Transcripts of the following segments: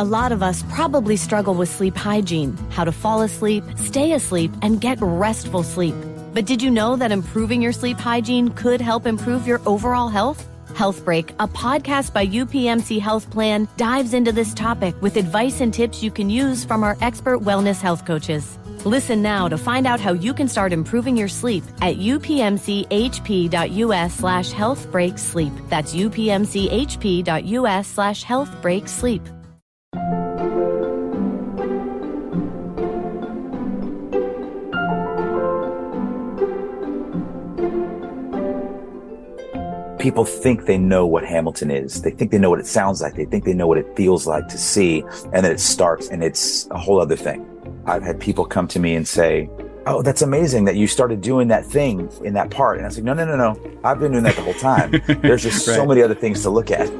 A lot of us probably struggle with sleep hygiene, how to fall asleep, stay asleep, and get restful sleep. But did you know that improving your sleep hygiene could help improve your overall health? Health Break, a podcast by UPMC Health Plan, dives into this topic with advice and tips you can use from our expert wellness health coaches. Listen now to find out how you can start improving your sleep at upmchp.us/healthbreaksleep. That's upmchp.us/healthbreaksleep. People think they know what Hamilton is. They think they know what it sounds like. They think they know what it feels like to see. And then it starts and it's a whole other thing. I've had people come to me and say, "Oh, that's amazing that you started doing that thing in that part." And I was like, no. I've been doing that the whole time. There's just so many other things to look at.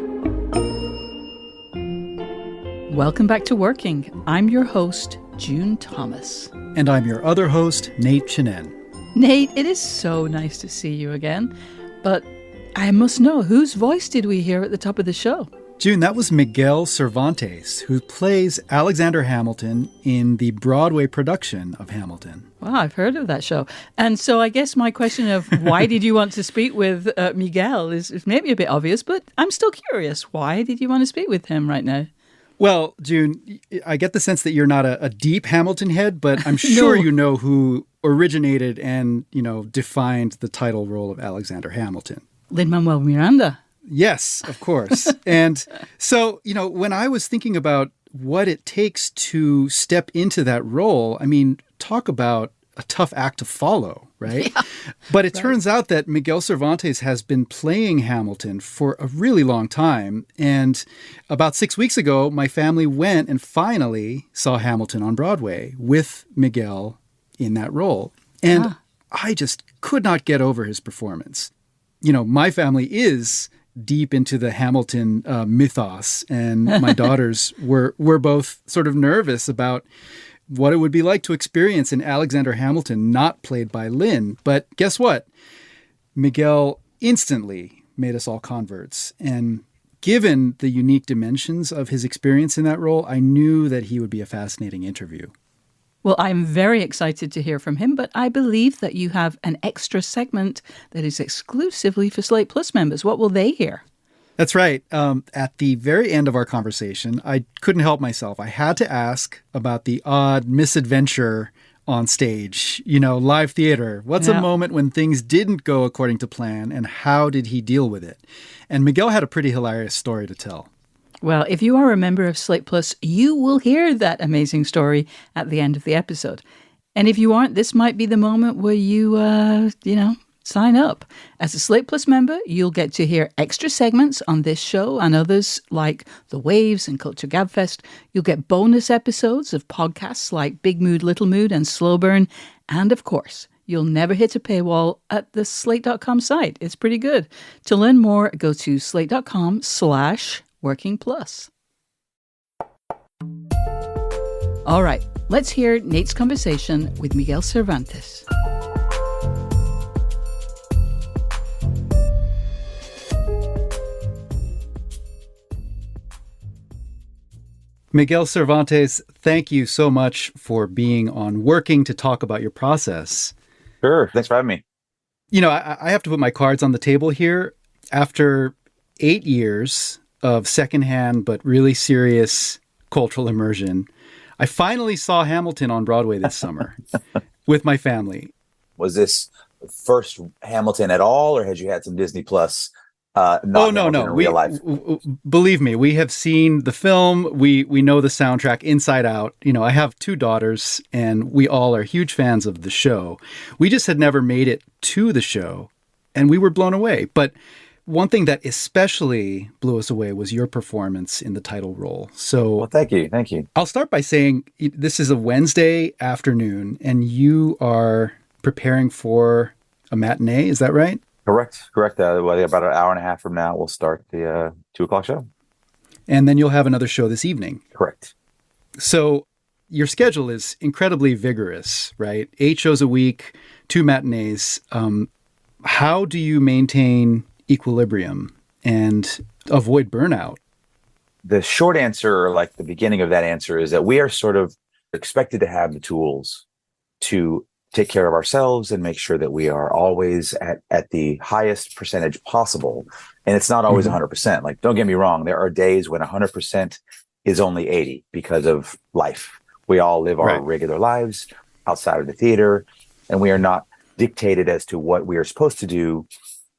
Welcome back to Working. I'm your host, June Thomas. And I'm your other host, Nate Chinen. Nate, it is so nice to see you again. But I must know, whose voice did we hear at the top of the show? June, that was Miguel Cervantes, who plays Alexander Hamilton in the Broadway production of Hamilton. Wow, I've heard of that show. And so I guess my question of why did you want to speak with Miguel is maybe a bit obvious, but I'm still curious. Why did you want to speak with him right now? Well, June, I get the sense that you're not a deep Hamilton head, but I'm sure you know who originated and, defined the title role of Alexander Hamilton. Lin-Manuel Miranda. Yes, of course. And so, when I was thinking about what it takes to step into that role, I mean, talk about a tough act to follow, right? Yeah, but it turns out that Miguel Cervantes has been playing Hamilton for a really long time. And about 6 weeks ago, my family went and finally saw Hamilton on Broadway with Miguel in that role. And I just could not get over his performance. My family is deep into the Hamilton mythos, and my daughters were both sort of nervous about what it would be like to experience an Alexander Hamilton not played by Lin. But guess what? Miguel instantly made us all converts. And given the unique dimensions of his experience in that role, I knew that he would be a fascinating interview. Well, I'm very excited to hear from him, but I believe that you have an extra segment that is exclusively for Slate Plus members. What will they hear? That's right. At the very end of our conversation, I couldn't help myself. I had to ask about the odd misadventure on stage, live theater. What's a moment when things didn't go according to plan, and how did he deal with it? And Miguel had a pretty hilarious story to tell. Well, if you are a member of Slate Plus, you will hear that amazing story at the end of the episode. And if you aren't, this might be the moment where you, sign up. As a Slate Plus member, you'll get to hear extra segments on this show and others like The Waves and Culture Gabfest. You'll get bonus episodes of podcasts like Big Mood, Little Mood and Slow Burn. And of course, you'll never hit a paywall at the slate.com site. It's pretty good. To learn more, go to slate.com/Working Plus. All right, let's hear Nate's conversation with Miguel Cervantes. Miguel Cervantes, thank you so much for being on Working to talk about your process. Sure. Thanks for having me. I have to put my cards on the table here. After 8 years of secondhand but really serious cultural immersion, I finally saw Hamilton on Broadway this summer with my family. Was this first Hamilton at all, or had you had some Disney Plus? No. In real life? Believe me, we have seen the film. We know the soundtrack inside out. I have 2 daughters, and we all are huge fans of the show. We just had never made it to the show, and we were blown away. But one thing that especially blew us away was your performance in the title role. So, well, thank you. I'll start by saying this is a Wednesday afternoon, and you are preparing for a matinee. Is that right? Correct. About an hour and a half from now, we'll start the 2:00 show. And then you'll have another show this evening. Correct. So your schedule is incredibly vigorous, right? 8 shows a week, 2 matinees. How do you maintain equilibrium and avoid burnout? The short answer, or like the beginning of that answer, is that we are sort of expected to have the tools to take care of ourselves and make sure that we are always at the highest percentage possible. And it's not always 100%. Like, don't get me wrong. There are days when 100% is only 80 because of life. We all live our regular lives outside of the theater, and we are not dictated as to what we are supposed to do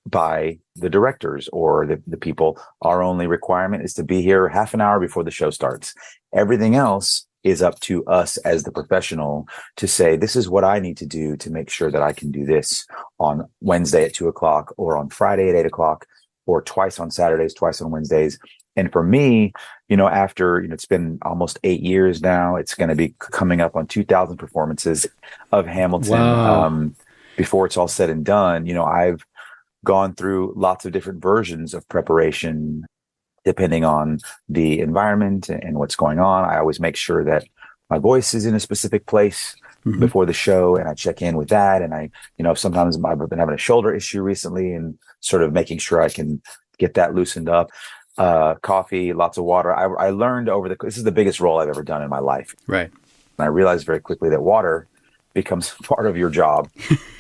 by the directors or the people. Our only requirement is to be here half an hour before the show starts. Everything else is up to us as the professional to say, this is what I need to do to make sure that I can do this on Wednesday at 2:00 or on Friday at 8:00 or twice on Saturdays, twice on Wednesdays. And for me, after, it's been almost 8 years now, it's going to be coming up on 2,000 performances of Hamilton. Wow. Before it's all said and done, I've gone through lots of different versions of preparation, depending on the environment and what's going on. I always make sure that my voice is in a specific place before the show, and I check in with that. And sometimes I've been having a shoulder issue recently, and sort of making sure I can get that loosened up. Coffee, lots of water. I learned this is the biggest role I've ever done in my life. Right. And I realized very quickly that water becomes part of your job.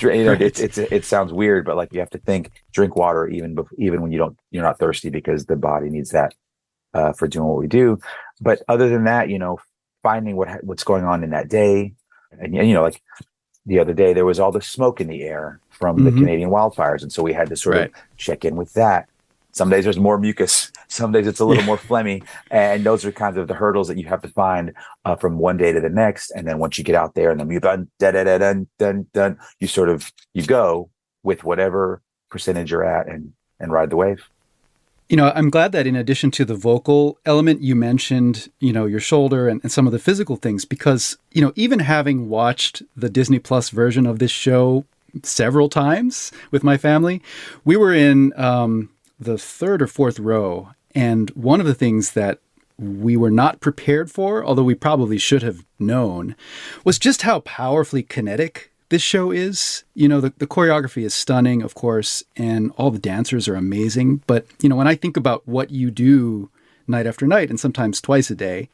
It sounds weird, but like, you have to drink water even when you're not thirsty, because the body needs that for doing what we do. But other than that, finding what's going on in that day, and like the other day, there was all the smoke in the air from the Canadian wildfires, and so we had to sort of check in with that. Some days there's more mucus. Some days it's a little more phlegmy. And those are kind of the hurdles that you have to find from one day to the next. And then once you get out there and the dun, you go with whatever percentage you're at and ride the wave. I'm glad that in addition to the vocal element, you mentioned, your shoulder and some of the physical things, because, even having watched the Disney Plus version of this show several times with my family, we were in the third or fourth row. And one of the things that we were not prepared for, although we probably should have known, was just how powerfully kinetic this show is. The choreography is stunning, of course, and all the dancers are amazing. But, when I think about what you do night after night, and sometimes twice a day,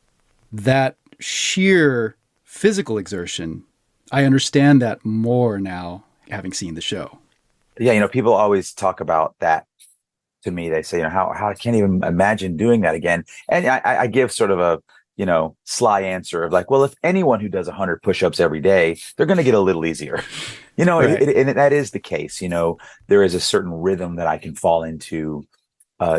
that sheer physical exertion, I understand that more now, having seen the show. Yeah, people always talk about that to me. They say, how I can't even imagine doing that again. And I give sort of a, sly answer of like, well, if anyone who does 100 push-ups every day, they're going to get a little easier, right. And that is the case. There is a certain rhythm that I can fall into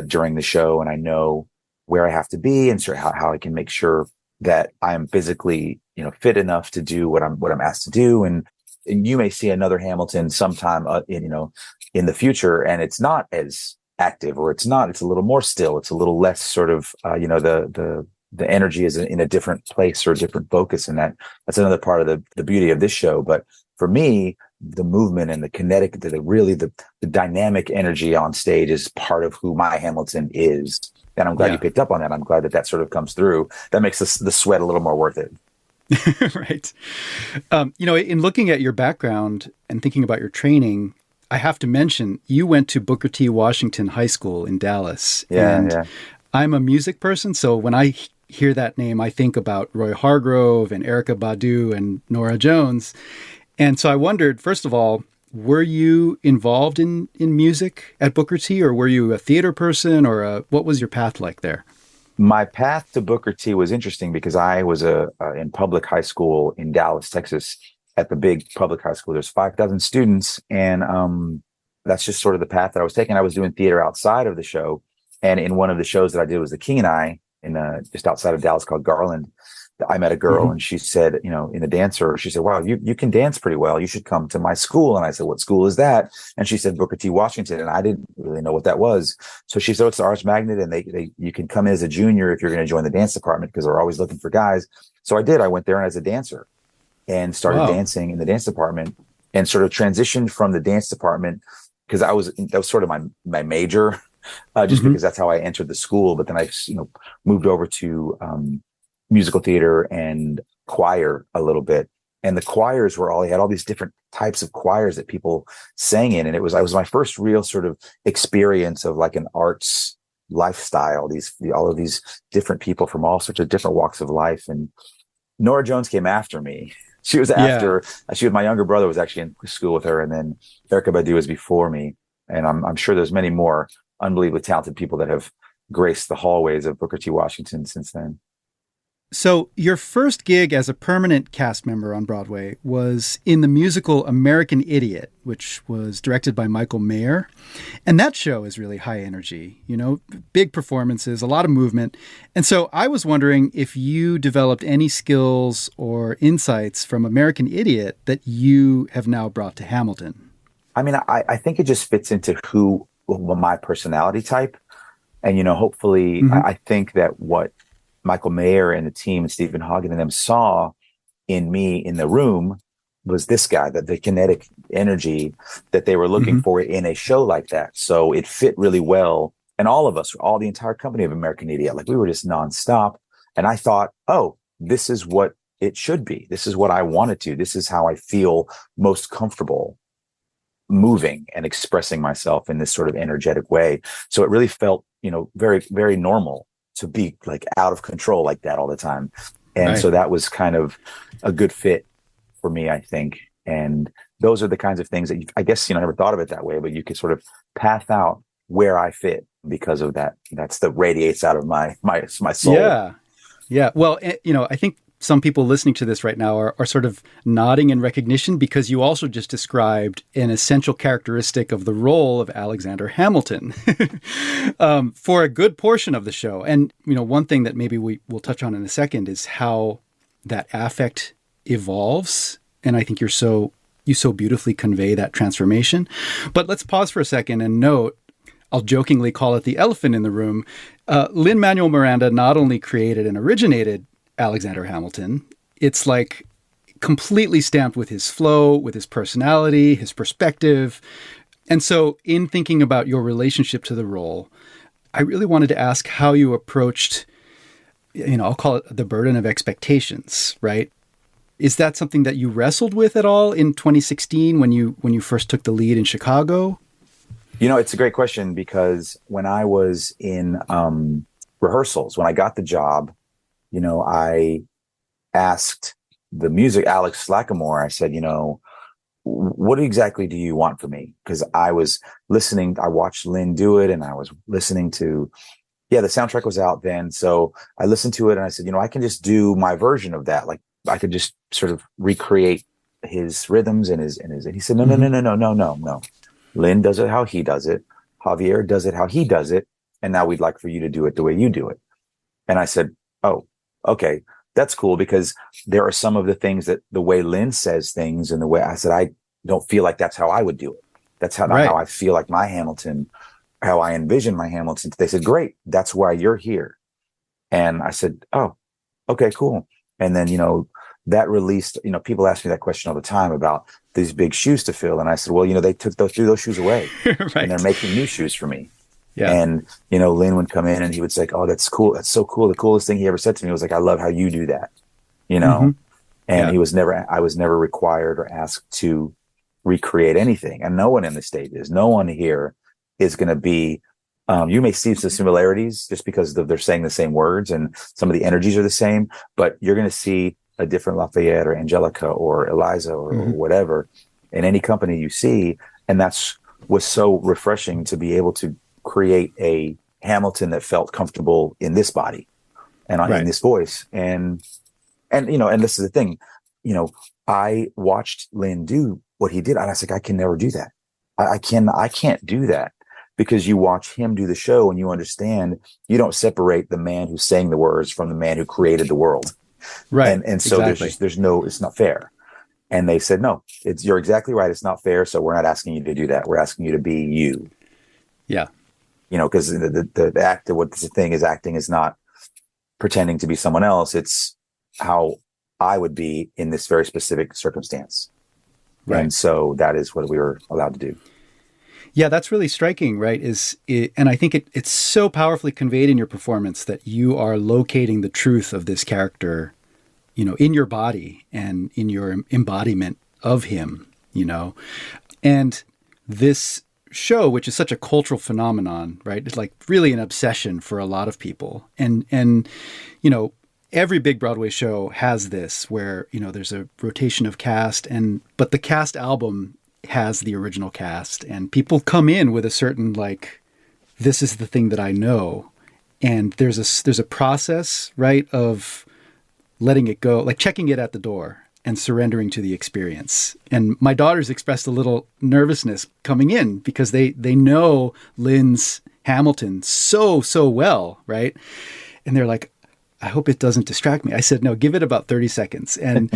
during the show, and I know where I have to be, and sort of how I can make sure that I'm physically, fit enough to do what I'm asked to do. And you may see another Hamilton sometime, in the future, and it's not as active, or it's a little more still. It's a little less sort of, the energy is in a different place or a different focus. And that's another part of the beauty of this show. But for me, the movement and the kinetic, the dynamic energy on stage is part of who my Hamilton is. And I'm glad you picked up on that. I'm glad that sort of comes through. That makes the sweat a little more worth it. Right. In looking at your background and thinking about your training, I have to mention, you went to Booker T. Washington High School in Dallas. Yeah. I'm a music person, so when I hear that name, I think about Roy Hargrove and Erykah Badu and Norah Jones. And so I wondered, first of all, were you involved in music at Booker T, or were you a theater person, or what was your path like there? My path to Booker T was interesting because I was in public high school in Dallas, Texas. At the big public high school, there's 5,000 students. And that's just sort of the path that I was taking. I was doing theater outside of the show. And in one of the shows that I did was The King and I, in just outside of Dallas called Garland. I met a girl and she said, in the dancer, she said, wow, you can dance pretty well. You should come to my school. And I said, what school is that? And she said, Booker T. Washington. And I didn't really know what that was. So she said, it's the Arts Magnet, and you can come in as a junior if you're going to join the dance department, because they're always looking for guys. So I did. I went there as a dancer and started dancing in the dance department, and sort of transitioned from the dance department, because that was sort of my major, just because that's how I entered the school. But then I, moved over to musical theater and choir a little bit. And the choirs had all these different types of choirs that people sang in. And I was my first real sort of experience of like an arts lifestyle, all of these different people from all sorts of different walks of life. And Nora Jones came after me. She was my younger brother was actually in school with her. And then Erykah Badu was before me. And I'm sure there's many more unbelievably talented people that have graced the hallways of Booker T. Washington since then. So your first gig as a permanent cast member on Broadway was in the musical American Idiot, which was directed by Michael Mayer. And that show is really high energy, big performances, a lot of movement. And so I was wondering if you developed any skills or insights from American Idiot that you have now brought to Hamilton. I mean, I think it just fits into my personality type. And, hopefully, I think that what Michael Mayer and the team and Stephen Hagen and them saw in me in the room was this guy, the kinetic energy that they were looking for in a show like that. So it fit really well. And all of us, all the entire company of American Idiot, like we were just nonstop. And I thought, oh, this is what it should be. This is what I wanted to. This is how I feel most comfortable moving and expressing myself in this sort of energetic way. So it really felt, very, very normal to be like out of control like that all the time. And so that was kind of a good fit for me, I think. And those are the kinds of things that I guess, I never thought of it that way, but you could sort of path out where I fit because of that. That's that radiates out of my soul. Yeah. Yeah. Well, I think some people listening to this right now are sort of nodding in recognition because you also just described an essential characteristic of the role of Alexander Hamilton for a good portion of the show. And, one thing that maybe we'll touch on in a second is how that affect evolves. And I think you so beautifully convey that transformation. But let's pause for a second and note, I'll jokingly call it the elephant in the room. Lin-Manuel Miranda not only created and originated Alexander Hamilton, it's like completely stamped with his flow, with his personality, his perspective. And so in thinking about your relationship to the role, I really wanted to ask how you approached, I'll call it the burden of expectations, right? Is that something that you wrestled with at all in 2016 when you first took the lead in Chicago? It's a great question because when I was in rehearsals, when I got the job, I asked the music, Alex Slackamore, I said, what exactly do you want from me? Because I was listening, I watched Lin do it and I was listening to, the soundtrack was out then. So I listened to it and I said, I can just do my version of that. Like I could just sort of recreate his rhythms and he said, no. Lin does it how he does it. Javier does it how he does it. And now we'd like for you to do it the way you do it. And I said, oh, okay, that's cool because there are some of the things that the way Lin says things and the way I said, I don't feel like that's how I would do it. That's how I feel like my Hamilton, how I envision my Hamilton. They said, great, that's why you're here. And I said, oh, okay, cool. And then, that released, people ask me that question all the time about these big shoes to fill. And I said, well, they threw those shoes away and they're making new shoes for me. Yeah. And, Lin would come in and he would say, oh, that's cool. That's so cool. The coolest thing he ever said to me was like, I love how you do that, And I was never required or asked to recreate anything. And no one in the state is. No one here is going to be, you may see some similarities just because they're saying the same words and some of the energies are the same, but you're going to see a different Lafayette or Angelica or Eliza or whatever in any company you see. And was so refreshing to be able to create a Hamilton that felt comfortable in this body and in this voice. And this is the thing, I watched Lin do what he did. And I was like, I can never do that. I can't do that because you watch him do the show and you understand you don't separate the man who sang the words from the man who created the world. Right. And so there's no, it's not fair. And they said, no, you're exactly right. It's not fair. So we're not asking you to do that. We're asking you to be you. Yeah. Because the act, what the thing is, acting is not pretending to be someone else. It's how I would be in this very specific circumstance. Right. And so that is what we were allowed to do. Yeah, that's really striking, right? And I think it's so powerfully conveyed in your performance that you are locating the truth of this character, in your body and in your embodiment of him, And this show, which is such a cultural phenomenon, right? It's like really an obsession for a lot of people. And you know, every big Broadway show has this where, you know, there's a rotation of cast but the cast album has the original cast and people come in with a certain like, this is the thing that I know. And there's a process, right, of letting it go, like checking it at the door and surrendering to the experience. And my daughters expressed a little nervousness coming in because they know Lin's Hamilton so well, right? And they're like, I hope it doesn't distract me. I said, no, give it about 30 seconds. And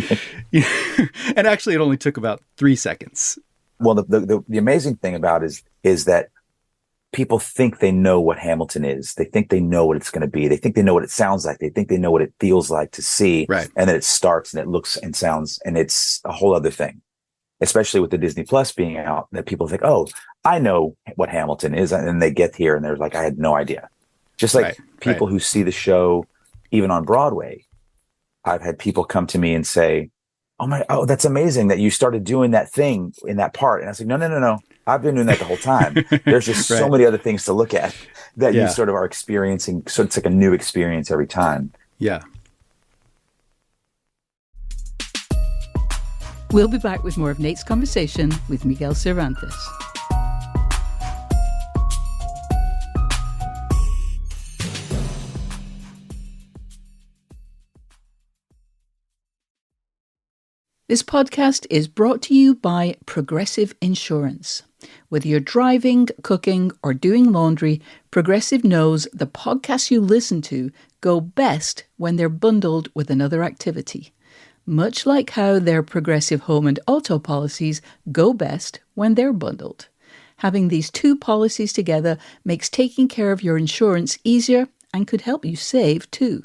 and actually it only took about 3 seconds. Well, the amazing thing about it is that people think they know what Hamilton is. They think they know what it's going to be. They think they know what it sounds like. They think they know what it feels like to see. Right. And then it starts and it looks and sounds, and it's a whole other thing, especially with the Disney Plus being out, that people think, oh, I know what Hamilton is. And they get here and they're like, I had no idea. Just like people who see the show, even on Broadway, I've had people come to me and say, oh, that's amazing that you started doing that thing in that part. And I was like, no. I've been doing that the whole time. There's just so many other things to look at that you sort of are experiencing. So it's like a new experience every time. Yeah. We'll be back with more of Nate's conversation with Miguel Cervantes. This podcast is brought to you by Progressive Insurance. Whether you're driving, cooking, or doing laundry, Progressive knows the podcasts you listen to go best when they're bundled with another activity. Much like how their Progressive home and auto policies go best when they're bundled. Having these two policies together makes taking care of your insurance easier and could help you save too.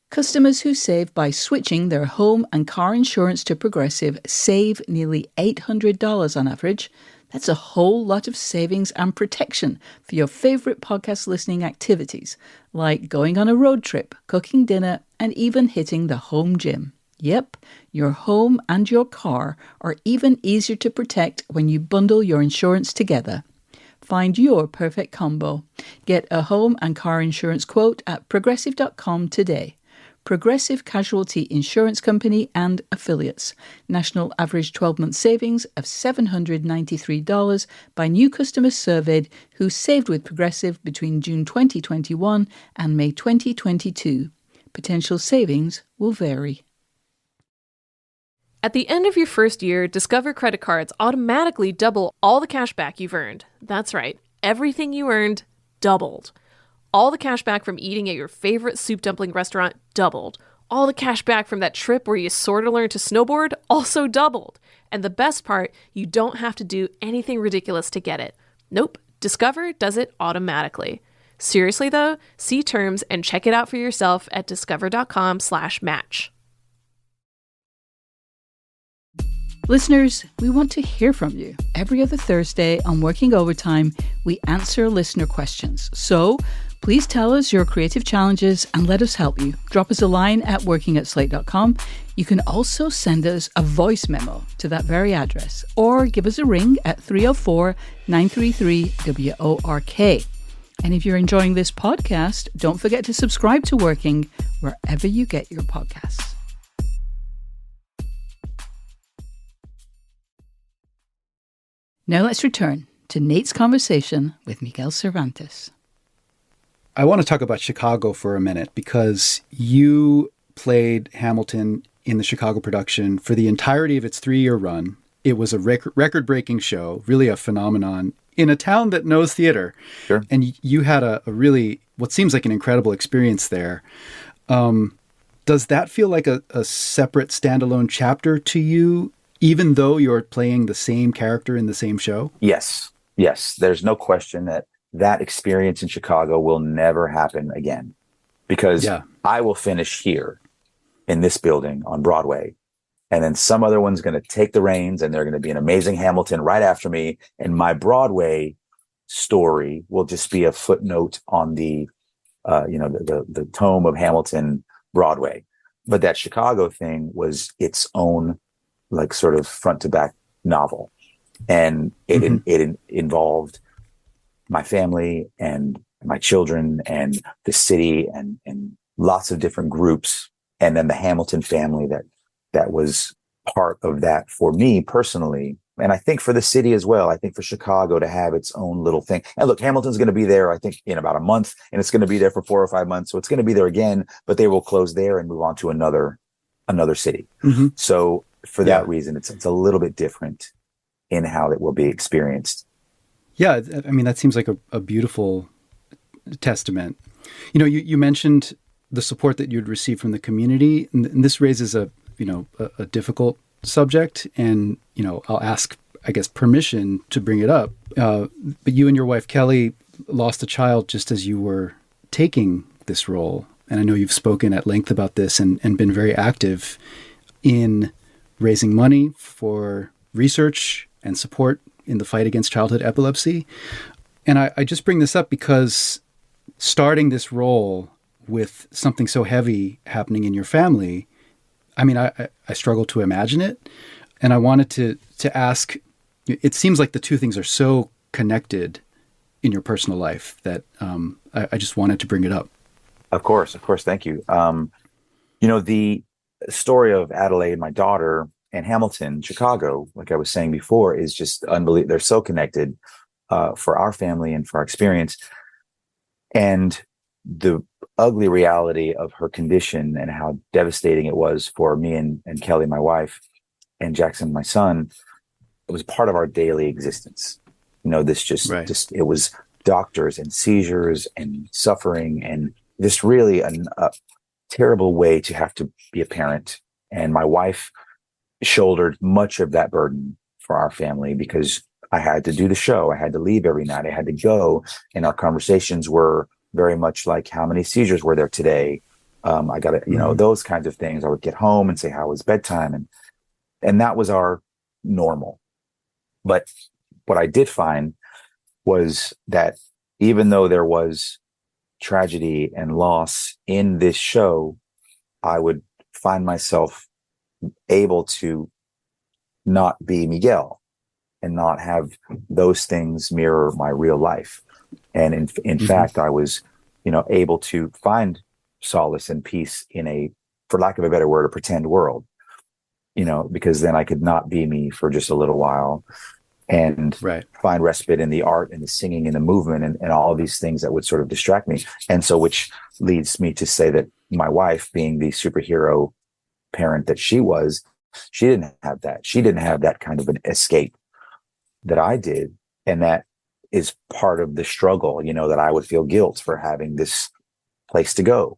Customers who save by switching their home and car insurance to Progressive save nearly $800 on average. That's a whole lot of savings and protection for your favorite podcast listening activities, like going on a road trip, cooking dinner, and even hitting the home gym. Yep, your home and your car are even easier to protect when you bundle your insurance together. Find your perfect combo. Get a home and car insurance quote at progressive.com today. Progressive Casualty Insurance Company and Affiliates. National average 12-month savings of $793 by new customers surveyed who saved with Progressive between June 2021 and May 2022. Potential savings will vary. At the end of your first year, Discover credit cards automatically double all the cash back you've earned. That's right. Everything you earned doubled. All the cash back from eating at your favorite soup dumpling restaurant doubled. All the cash back from that trip where you sort of learned to snowboard also doubled. And the best part, you don't have to do anything ridiculous to get it. Nope, Discover does it automatically. Seriously though, see terms and check it out for yourself at discover.com/match. Listeners, we want to hear from you. Every other Thursday on Working Overtime, we answer listener questions. So please tell us your creative challenges and let us help you. Drop us a line at working@slate.com. You can also send us a voice memo to that very address or give us a ring at 304-933-WORK. And if you're enjoying this podcast, don't forget to subscribe to Working wherever you get your podcasts. Now let's return to Nate's conversation with Miguel Cervantes. I want to talk about Chicago for a minute because you played Hamilton in the Chicago production for the entirety of its 3-year run. It was a record-breaking show, really a phenomenon in a town that knows theater. Sure. And you had a really, what seems like an incredible experience there. Does that feel like a separate standalone chapter to you, even though you're playing the same character in the same show? Yes. There's no question that experience in Chicago will never happen again, because I will finish here in this building on Broadway, and then some other one's going to take the reins, and they're going to be an amazing Hamilton right after me, and my Broadway story will just be a footnote on the tome of Hamilton Broadway. But that Chicago thing was its own, like, sort of front to back novel. And it involved my family and my children and the city and lots of different groups. And then the Hamilton family that was part of that for me personally. And I think for the city as well. I think for Chicago to have its own little thing. And look, Hamilton's going to be there, I think, in about a month, and it's going to be there for 4 or 5 months. So it's going to be there again, but they will close there and move on to another city. So for that reason, it's a little bit different in how it will be experienced. Yeah, I mean, that seems like a beautiful testament. You know, you mentioned the support that you'd received from the community, and this raises a difficult subject, and, you know, I'll ask, I guess, permission to bring it up. But you and your wife, Kelly, lost a child just as you were taking this role. And I know you've spoken at length about this and been very active in raising money for research and support in the fight against childhood epilepsy. And I just bring this up because starting this role with something so heavy happening in your family, I mean, I struggle to imagine it. And I wanted to ask, it seems like the two things are so connected in your personal life that I just wanted to bring it up. Of course. Thank you. You know, the story of Adelaide, my daughter, and Hamilton, Chicago, like I was saying before, is just unbelievable. They're so connected for our family and for our experience. And the ugly reality of her condition and how devastating it was for me and Kelly, my wife, and Jackson, my son, it was part of our daily existence. You know, this just it was doctors and seizures and suffering and just really a terrible way to have to be a parent. And my wife shouldered much of that burden for our family because I had to do the show. I had to leave every night. I had to go. And our conversations were very much like, how many seizures were there today? I got to, you know, those kinds of things. I would get home and say, how was bedtime? And that was our normal. But what I did find was that even though there was tragedy and loss in this show, I would find myself able to not be Miguel and not have those things mirror my real life. And in fact, I was, you know, able to find solace and peace in a, for lack of a better word, a pretend world, you know, because then I could not be me for just a little while and find respite in the art and the singing and the movement and all of these things that would sort of distract me. And so, which leads me to say that my wife, being the superhero parent that she was, she didn't have that. She didn't have that kind of an escape that I did. And that is part of the struggle, you know, that I would feel guilt for having this place to go.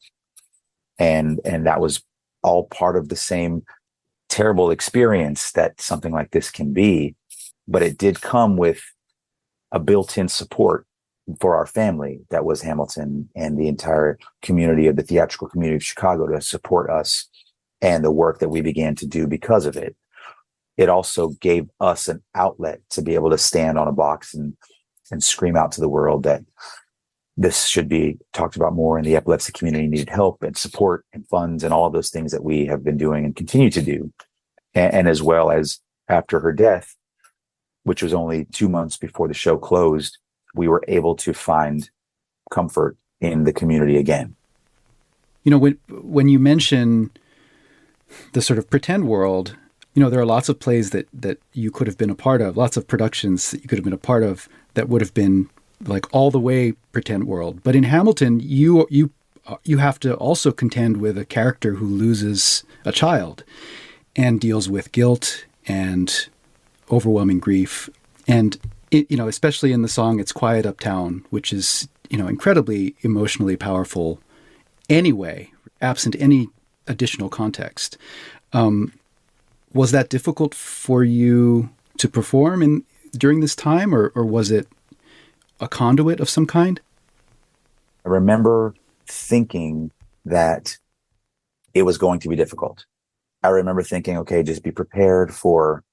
And that was all part of the same terrible experience that something like this can be. But it did come with a built-in support for our family that was Hamilton and the entire community of the theatrical community of Chicago to support us and the work that we began to do because of it. It also gave us an outlet to be able to stand on a box and scream out to the world that this should be talked about more, and the epilepsy community needed help and support and funds and all of those things that we have been doing and continue to do. And as well as after her death, which was only 2 months before the show closed, we were able to find comfort in the community again. You know, when you mention the sort of pretend world, you know, there are lots of plays that you could have been a part of, lots of productions that you could have been a part of that would have been like all the way pretend world. But in Hamilton, you have to also contend with a character who loses a child and deals with guilt and overwhelming grief. And, you know, especially in the song It's Quiet Uptown, which is, you know, incredibly emotionally powerful anyway, absent any additional context. Was that difficult for you to perform during this time, or was it a conduit of some kind? I remember thinking that it was going to be difficult. I remember thinking, okay, just be prepared for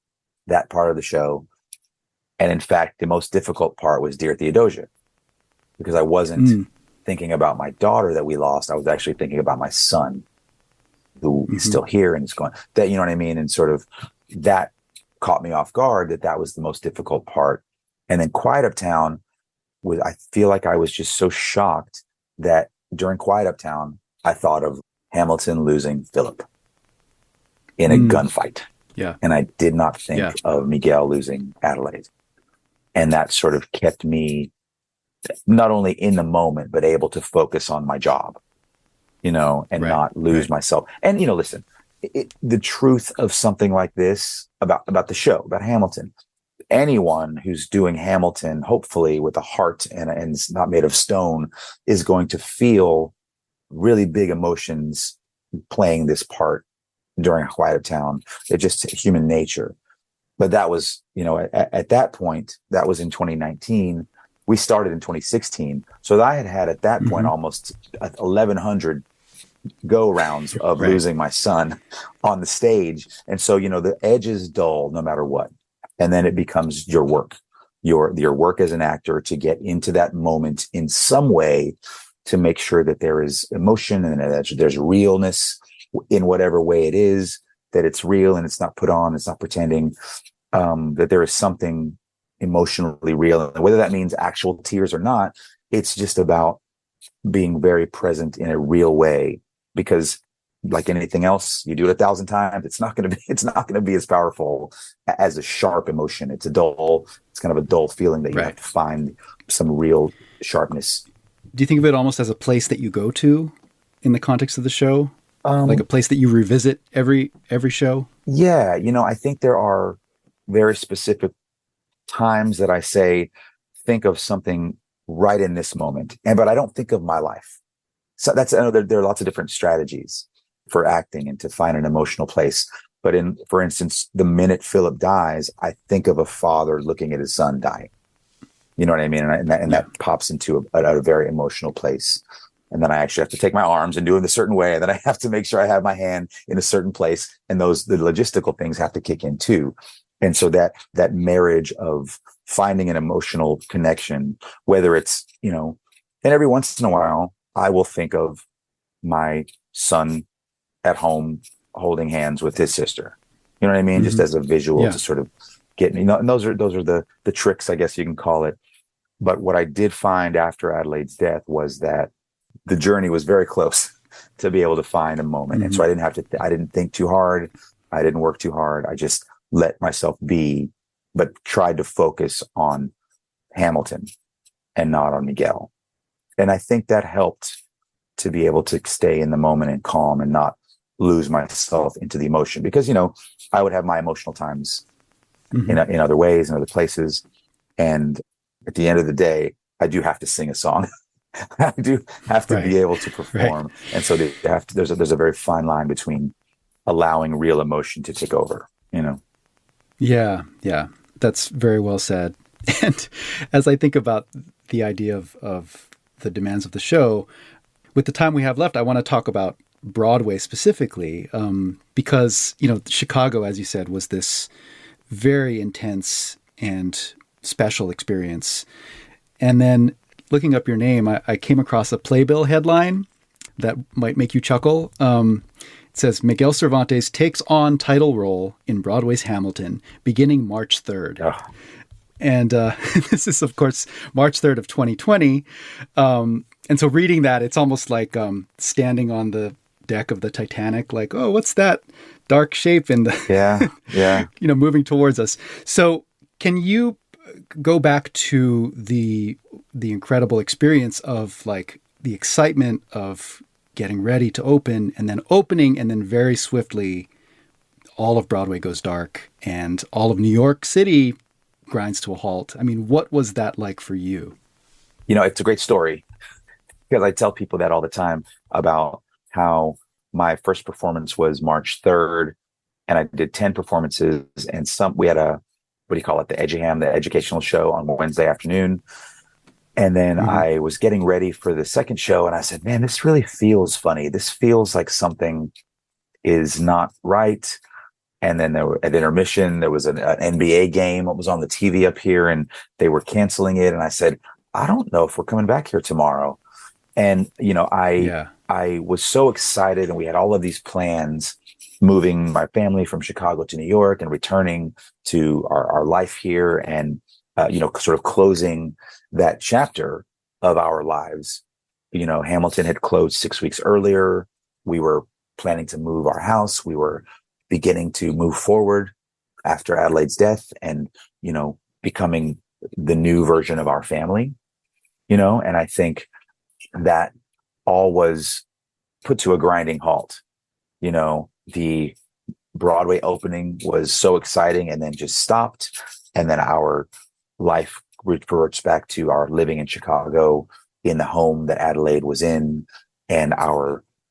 that part of the show. And in fact, the most difficult part was Dear Theodosia, because I wasn't thinking about my daughter that we lost. I was actually thinking about my son, who is still here and is going, that, you know what I mean? And sort of that caught me off guard that was the most difficult part. And then Quiet Uptown I feel like I was just so shocked that during Quiet Uptown, I thought of Hamilton losing Philip in a gunfight. Yeah. And I did not think of Miguel losing Adelaide. And that sort of kept me not only in the moment, but able to focus on my job, and not lose myself. And, listen, the truth of something like this about the show, about Hamilton, anyone who's doing Hamilton, hopefully with a heart and it's not made of stone, is going to feel really big emotions playing this part during Quiet Uptown. It's just human nature. But that was, at that point, that was in 2019. We started in 2016. So I had at that point almost 1,100 go rounds of losing my son on the stage. And so, the edge is dull no matter what. And then it becomes your work, your work as an actor to get into that moment in some way to make sure that there is emotion and that there's realness in whatever way it is, that it's real and it's not put on, it's not pretending, that there is something emotionally real. And whether that means actual tears or not, it's just about being very present in a real way, because like anything else, you do it 1,000 times, it's not going to be as powerful as a sharp emotion. It's kind of a dull feeling that you have to find some real sharpness. Do you think of it almost as a place that you go to in the context of the show? Like a place that you revisit every show? Yeah. I think there are very specific times that I say, think of something right in this moment. But I don't think of my life. So I know there are lots of different strategies for acting and to find an emotional place. But for instance, the minute Philip dies, I think of a father looking at his son dying. You know what I mean? And that pops into a very emotional place. And then I actually have to take my arms and do it in a certain way. And then I have to make sure I have my hand in a certain place. And the logistical things have to kick in too. And so that marriage of finding an emotional connection, whether it's, and every once in a while, I will think of my son at home holding hands with his sister. You know what I mean? Just as a visual to sort of get, and those are the tricks, I guess you can call it. But what I did find after Adelaide's death was that the journey was very close to be able to find a moment. And so I didn't think too hard. I didn't work too hard. I just let myself be, but tried to focus on Hamilton and not on Miguel. And I think that helped to be able to stay in the moment and calm and not lose myself into the emotion, because, I would have my emotional times in other ways, in other places. And at the end of the day, I do have to sing a song. I do have to be able to perform. And so there's a very fine line between allowing real emotion to take over, Yeah. That's very well said. And as I think about the idea of the demands of the show, with the time we have left, I want to talk about Broadway specifically, because, Chicago, as you said, was this very intense and special experience. And then looking up your name, I came across a Playbill headline that might make you chuckle. It says, Miguel Cervantes takes on title role in Broadway's Hamilton beginning March 3rd. Oh. And this is, of course, March 3rd of 2020. And so reading that, it's almost like standing on the deck of the Titanic, like, oh, what's that dark shape in the, moving towards us. So can you go back to the incredible experience of like the excitement of getting ready to open and then opening, and then very swiftly all of Broadway goes dark and all of New York City grinds to a halt? I mean, what was that like for you? It's a great story, because I tell people that all the time about how my first performance was March 3rd, and I did 10 performances, and we had the educational show on Wednesday afternoon. And then I was getting ready for the second show, and I said, man, this really feels funny. This feels like something is not right. And then at intermission, there was an NBA game that was on the TV up here, and they were canceling it. And I said, I don't know if we're coming back here tomorrow. And, I was so excited, and we had all of these plans, moving my family from Chicago to New York and returning to our life here, and sort of closing that chapter of our lives. Hamilton had closed 6 weeks earlier. We were planning to move our house. We were beginning to move forward after Adelaide's death, and becoming the new version of our family. And I think that all was put to a grinding halt. The Broadway opening was so exciting and then just stopped. And then our life reverts back to our living in Chicago in the home that Adelaide was in. And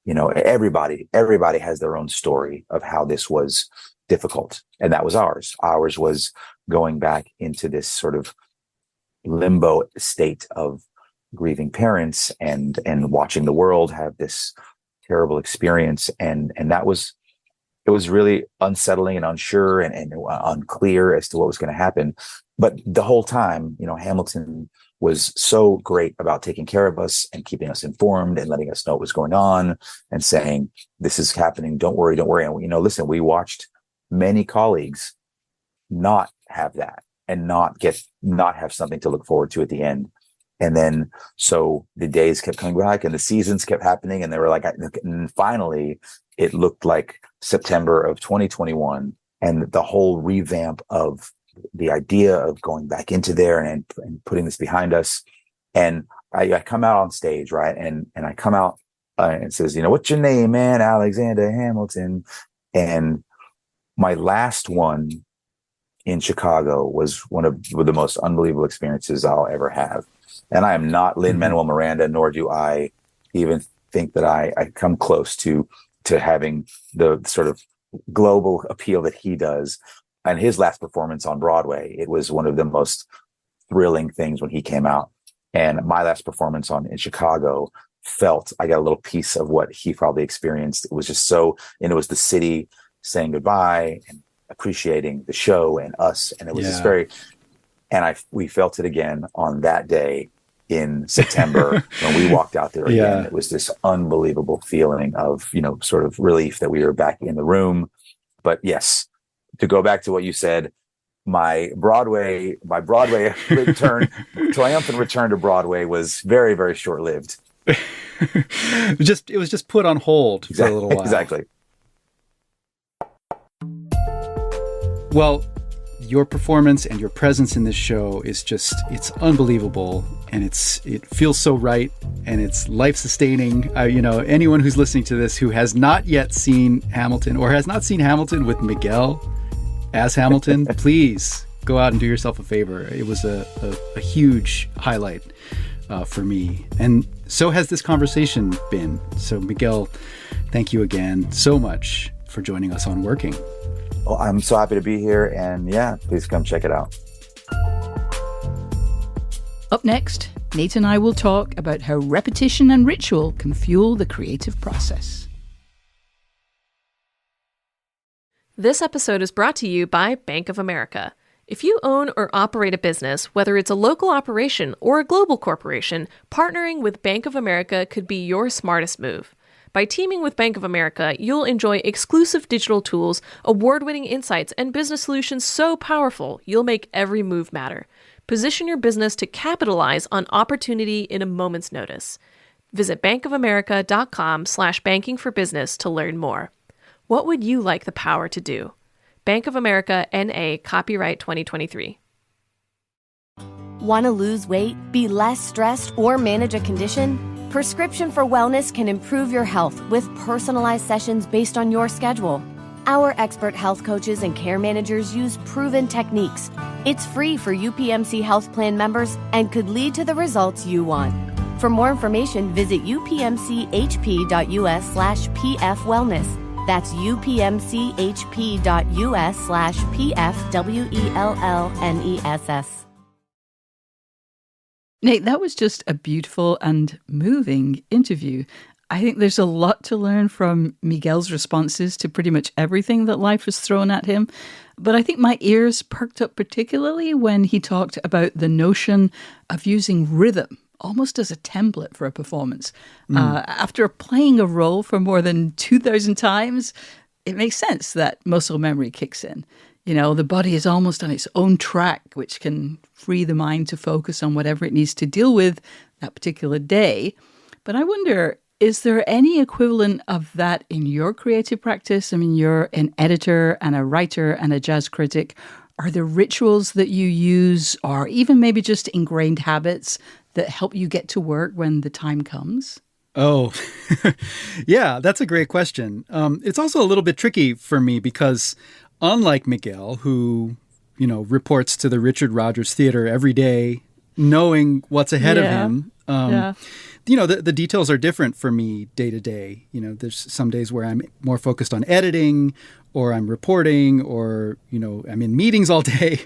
everybody has their own story of how this was difficult. And that was ours. Ours was going back into this sort of limbo state of grieving parents and watching the world have this terrible experience. And it was really unsettling and unsure and unclear as to what was going to happen. But the whole time, Hamilton was so great about taking care of us and keeping us informed and letting us know what was going on and saying, this is happening. Don't worry. And, listen, we watched many colleagues not have that and not have something to look forward to at the end. And then, so the days kept coming back and the seasons kept happening, and they were like, and finally it looked like September of 2021, and the whole revamp of the idea of going back into there and putting this behind us. And I come out on stage, right? And I come out and it says, what's your name, man? Alexander Hamilton. And my last one in Chicago was one of the most unbelievable experiences I'll ever have. And I am not Lin-Manuel Miranda, nor do I even think that I come close to having the sort of global appeal that he does. And his last performance on Broadway, it was one of the most thrilling things when he came out. And my last performance in Chicago I got a little piece of what he probably experienced. It was just and it was the city saying goodbye and appreciating the show and us. And it was just we felt it again on that day in September when we walked out there again. Yeah. It was this unbelievable feeling of, sort of relief that we were back in the room. But yes, to go back to what you said, my Broadway return, triumphant return to Broadway was very, very short-lived. It was just put on hold for a little while. Exactly. Well, your performance and your presence in this show is it's unbelievable, and it feels so right, and it's life-sustaining. Anyone who's listening to this who has not yet seen Hamilton or has not seen Hamilton with Miguel as Hamilton, please go out and do yourself a favor. It was a huge highlight for me, and so has this conversation been. So Miguel, thank you again so much for joining us on Working. Well, I'm so happy to be here, and please come check it out. Up next, Nate and I will talk about how repetition and ritual can fuel the creative process. This episode is brought to you by Bank of America. If you own or operate a business, whether it's a local operation or a global corporation, partnering with Bank of America could be your smartest move. By teaming with Bank of America, you'll enjoy exclusive digital tools, award-winning insights, and business solutions so powerful you'll make every move matter. Position your business to capitalize on opportunity in a moment's notice. Visit bankofamerica.com/bankingforbusiness to learn more. What would you like the power to do? Bank of America, N.A., copyright 2023. Want to lose weight, be less stressed, or manage a condition? Prescription for Wellness can improve your health with personalized sessions based on your schedule. Our expert health coaches and care managers use proven techniques. It's free for UPMC Health Plan members and could lead to the results you want. For more information, visit upmchp.us/pfwellness. That's upmchp.us/pfwellness. Nate, that was just a beautiful and moving interview. I think there's a lot to learn from Miguel's responses to pretty much everything that life has thrown at him. But I think my ears perked up particularly when he talked about the notion of using rhythm almost as a template for a performance. After playing a role for more than 2,000 times, it makes sense that muscle memory kicks in. You know, the body is almost on its own track, which can free the mind to focus on whatever it needs to deal with that particular day. But I wonder, is there any equivalent of that in your creative practice? I mean, you're an editor and a writer and a jazz critic. Are there rituals that you use, or even maybe just ingrained habits that help you get to work when the time comes? Oh, yeah, that's a great question. It's also a little bit tricky for me because unlike Miguel, who, you know, reports to the Richard Rodgers Theater every day, knowing what's ahead of him, you know, the details are different for me day to day. You know, there's some days where I'm more focused on editing, or I'm reporting, or, you know, I'm in meetings all day.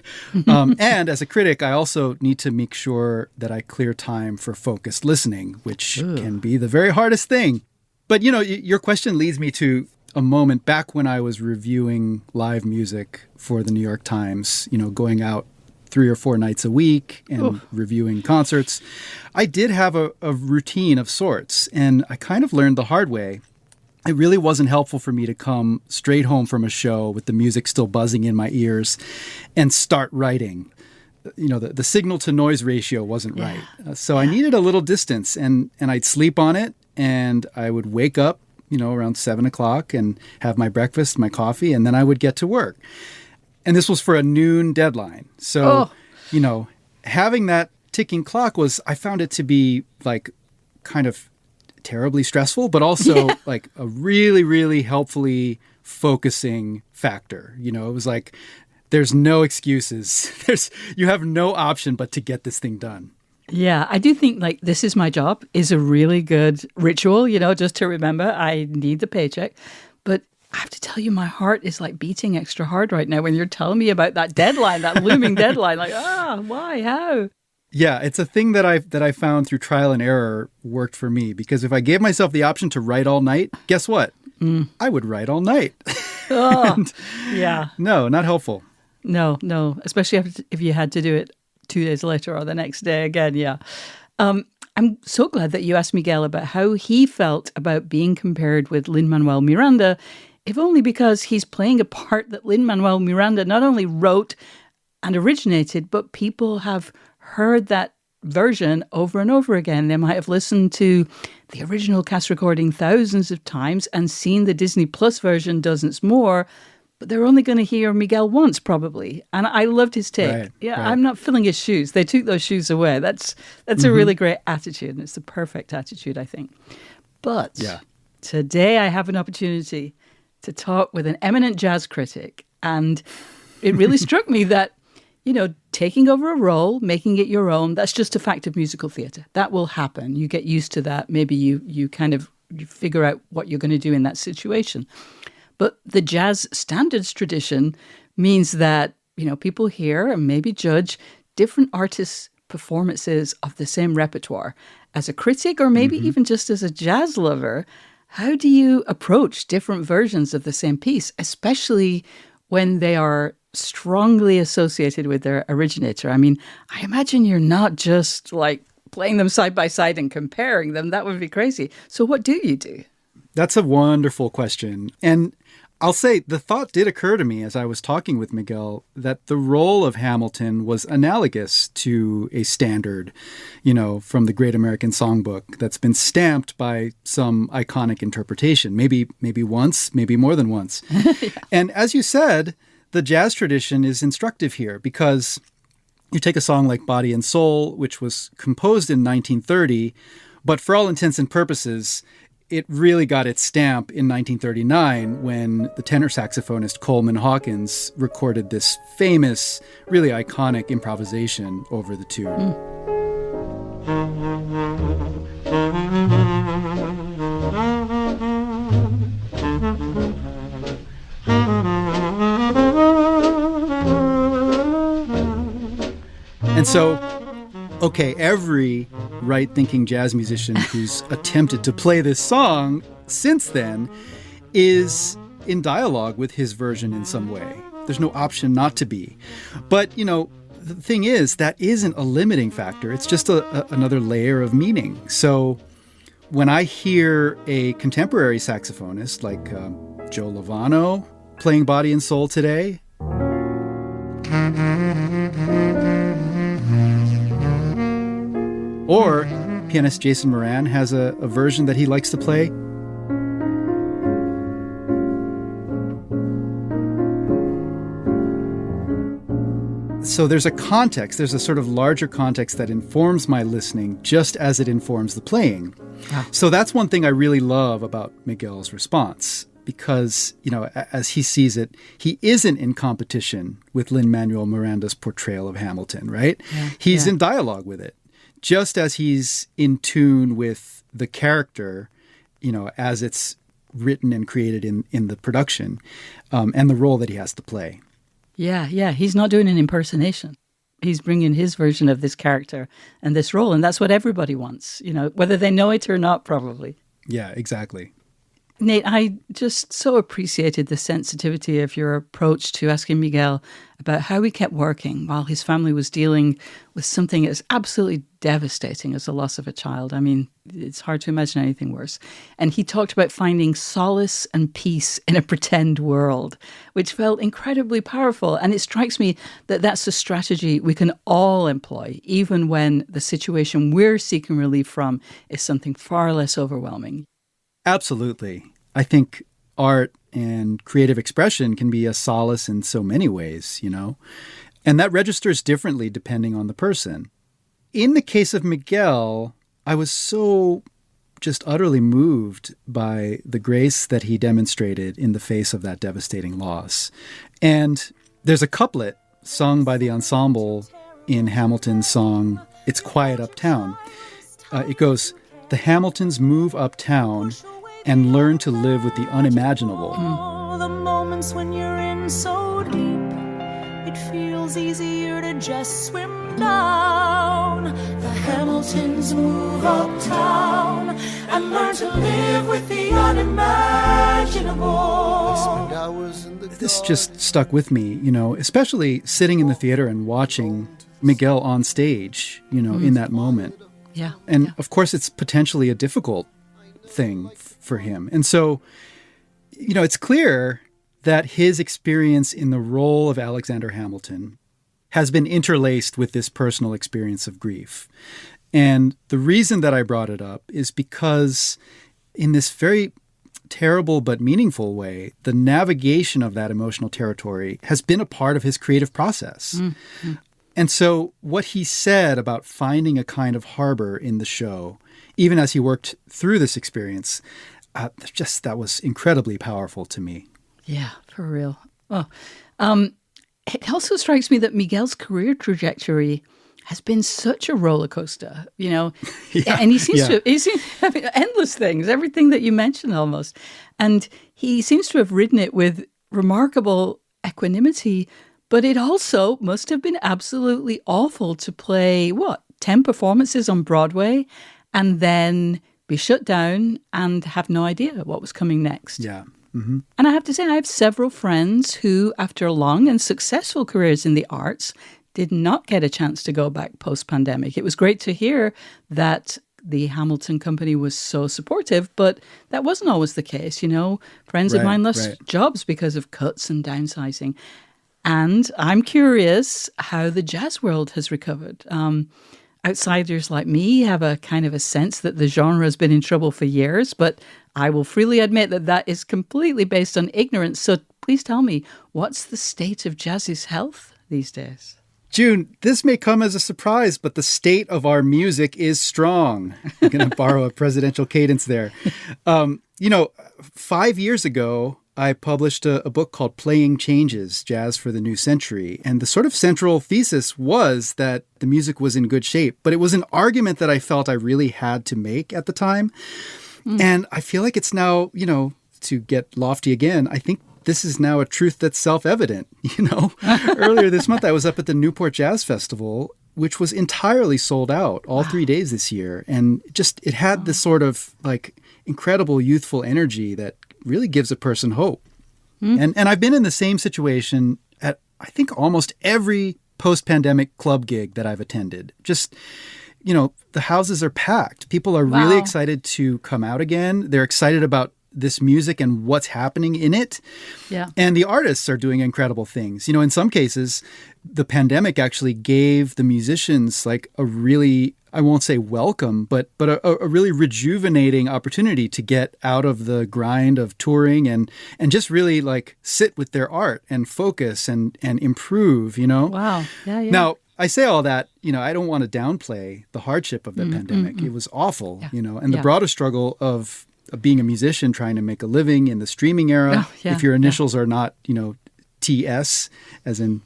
And as a critic, I also need to make sure that I clear time for focused listening, which can be the very hardest thing. But, you know, your question leads me to a moment back when I was reviewing live music for the New York Times, you know, going out 3 or 4 nights a week and reviewing concerts. I did have a routine of sorts, and I kind of learned the hard way. It really wasn't helpful for me to come straight home from a show with the music still buzzing in my ears and start writing. You know, the signal to noise ratio wasn't right. So I needed a little distance, and I'd sleep on it, and I would wake up, you know, around 7 o'clock and have my breakfast, my coffee, and then I would get to work. And this was for a noon deadline. So, you know, having that ticking clock I found it to be like kind of terribly stressful, but also like a really, really helpfully focusing factor. You know, it was like, there's no excuses. You have no option but to get this thing done. Yeah, I do think like this is my job is a really good ritual, you know, just to remember I need the paycheck. But I have to tell you, my heart is like beating extra hard right now when you're telling me about that deadline, that looming deadline. Like, why, how? Yeah, it's a thing that I found through trial and error worked for me, because if I gave myself the option to write all night, guess what? I would write all night. Yeah. No, not helpful. No, especially if you had to do it 2 days later or the next day again. Yeah. I'm so glad that you asked Miguel about how he felt about being compared with Lin-Manuel Miranda, if only because he's playing a part that Lin-Manuel Miranda not only wrote and originated, but people have heard that version over and over again. They might have listened to the original cast recording thousands of times and seen the Disney Plus version dozens more, but they're only going to hear Miguel once probably. And I loved his take. Right. I'm not filling his shoes. They took those shoes away. That's a really great attitude, and it's the perfect attitude, I think. But today I have an opportunity to talk with an eminent jazz critic, and it really struck me that, you know, taking over a role, making it your own, that's just a fact of musical theatre. That will happen. You get used to that. Maybe you figure out what you're going to do in that situation. But the jazz standards tradition means that, you know, people hear and maybe judge different artists' performances of the same repertoire. As a critic, or maybe even just as a jazz lover, how do you approach different versions of the same piece, especially when they are strongly associated with their originator? I mean, I imagine you're not just like playing them side by side and comparing them. That would be crazy. So what do you do? That's a wonderful question. And I'll say the thought did occur to me as I was talking with Miguel that the role of Hamilton was analogous to a standard, you know, from the Great American Songbook that's been stamped by some iconic interpretation, maybe once, maybe more than once. And as you said, the jazz tradition is instructive here because you take a song like Body and Soul, which was composed in 1930, but for all intents and purposes, it really got its stamp in 1939 when the tenor saxophonist Coleman Hawkins recorded this famous, really iconic improvisation over the tune. And so, okay, every right-thinking jazz musician who's attempted to play this song since then is in dialogue with his version in some way. There's no option not to be. But, you know, the thing is, that isn't a limiting factor. It's just another layer of meaning. So when I hear a contemporary saxophonist like Joe Lovano playing Body and Soul today, or pianist Jason Moran has a version that he likes to play, so there's a context, there's a sort of larger context that informs my listening just as it informs the playing. Wow. So that's one thing I really love about Miguel's response, because, as he sees it, he isn't in competition with Lin-Manuel Miranda's portrayal of Hamilton, right? Yeah. He's in dialogue with it, just as he's in tune with the character, as it's written and created in the production, and the role that he has to play. Yeah. He's not doing an impersonation. He's bringing his version of this character and this role, and that's what everybody wants, whether they know it or not, probably. Yeah, exactly. Nate, I just so appreciated the sensitivity of your approach to asking Miguel about how he kept working while his family was dealing with something as absolutely devastating as the loss of a child. I mean, it's hard to imagine anything worse. And he talked about finding solace and peace in a pretend world, which felt incredibly powerful. And it strikes me that that's a strategy we can all employ, even when the situation we're seeking relief from is something far less overwhelming. Absolutely. I think art and creative expression can be a solace in so many ways, and that registers differently depending on the person. In the case of Miguel, I was so just utterly moved by the grace that he demonstrated in the face of that devastating loss. And there's a couplet sung by the ensemble in Hamilton's song, It's Quiet Uptown. It goes, "The Hamiltons move uptown and learn to live with the unimaginable." The moments when you're in so deep, it feels easier to just swim down. The Hamiltons move uptown and learn to live with the unimaginable. This just stuck with me, especially sitting in the theater and watching Miguel on stage, in that moment. Yeah. And of course, it's potentially a difficult thing for him. And so, it's clear that his experience in the role of Alexander Hamilton has been interlaced with this personal experience of grief. And the reason that I brought it up is because in this very terrible but meaningful way, the navigation of that emotional territory has been a part of his creative process. Mm-hmm. And so what he said about finding a kind of harbor in the show, even as he worked through this experience, that was incredibly powerful to me. Yeah, for real. Oh, it also strikes me that Miguel's career trajectory has been such a roller coaster, and he seems to have endless things, everything that you mentioned almost. And he seems to have ridden it with remarkable equanimity, but it also must have been absolutely awful to play, 10 performances on Broadway and then be shut down and have no idea what was coming next. Yeah. Mm-hmm. And I have to say, I have several friends who, after long and successful careers in the arts, did not get a chance to go back post-pandemic. It was great to hear that the Hamilton Company was so supportive, but that wasn't always the case. Friends of mine lost jobs because of cuts and downsizing. And I'm curious how the jazz world has recovered. Outsiders like me have a kind of a sense that the genre has been in trouble for years, but I will freely admit that is completely based on ignorance. So please tell me, what's the state of jazz's health these days? June, this may come as a surprise, but the state of our music is strong. I'm going to borrow a presidential cadence there. 5 years ago, I published a book called Playing Changes, Jazz for the New Century. And the sort of central thesis was that the music was in good shape. But it was an argument that I felt I really had to make at the time. And I feel like it's now, to get lofty again, I think this is now a truth that's self-evident. Earlier this month, I was up at the Newport Jazz Festival, which was entirely sold out all 3 days this year. And it had this sort of incredible youthful energy that really gives a person hope. And I've been in the same situation at, I think, almost every post-pandemic club gig that I've attended. Just, the houses are packed. People are really excited to come out again. They're excited about this music and what's happening in it. Yeah. And the artists are doing incredible things. In some cases, the pandemic actually gave the musicians like a really, I won't say welcome, but a really rejuvenating opportunity to get out of the grind of touring and just really like sit with their art and focus and improve, Wow. Yeah. Now, I say all that, I don't want to downplay the hardship of the pandemic. It was awful, and the broader struggle of being a musician trying to make a living in the streaming era. If your initials are not, TS, as in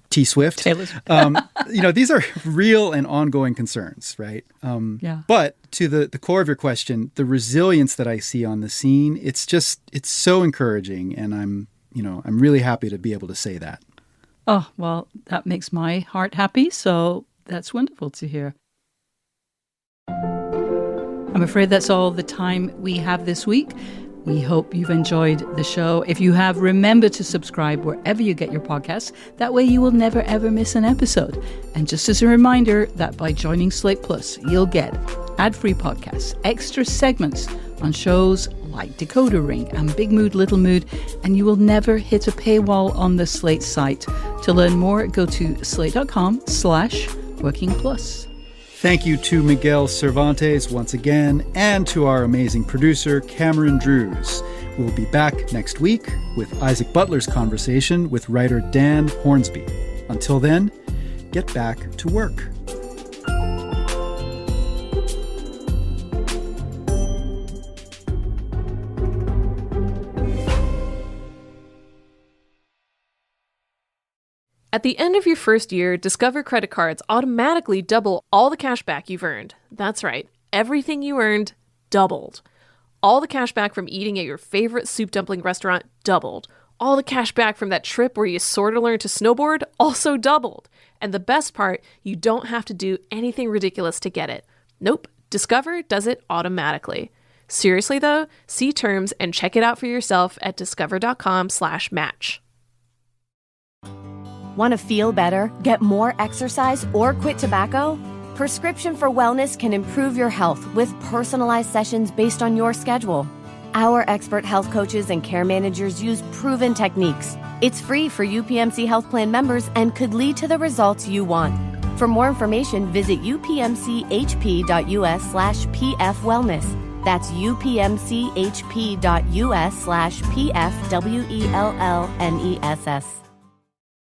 T Swift. These are real and ongoing concerns, right? But to the core of your question, the resilience that I see on the scene, it's so encouraging, and I'm really happy to be able to say that. Oh, well, that makes my heart happy, so that's wonderful to hear. I'm afraid that's all the time we have this week. We hope you've enjoyed the show. If you have, remember to subscribe wherever you get your podcasts. That way you will never, ever miss an episode. And just as a reminder that by joining Slate Plus, you'll get ad-free podcasts, extra segments on shows like Decoder Ring and Big Mood, Little Mood, and you will never hit a paywall on the Slate site. To learn more, go to slate.com/workingplus. Thank you to Miguel Cervantes once again, and to our amazing producer, Cameron Drews. We'll be back next week with Isaac Butler's conversation with writer Dan Hornsby. Until then, get back to work. At the end of your first year, Discover credit cards automatically double all the cash back you've earned. That's right. Everything you earned doubled. All the cash back from eating at your favorite soup dumpling restaurant doubled. All the cash back from that trip where you sort of learned to snowboard also doubled. And the best part, you don't have to do anything ridiculous to get it. Nope. Discover does it automatically. Seriously though, see terms and check it out for yourself at discover.com/match. Want to feel better, get more exercise, or quit tobacco? Prescription for Wellness can improve your health with personalized sessions based on your schedule. Our expert health coaches and care managers use proven techniques. It's free for UPMC Health Plan members and could lead to the results you want. For more information, visit upmchp.us/pfwellness. That's upmchp.us/pfwellness.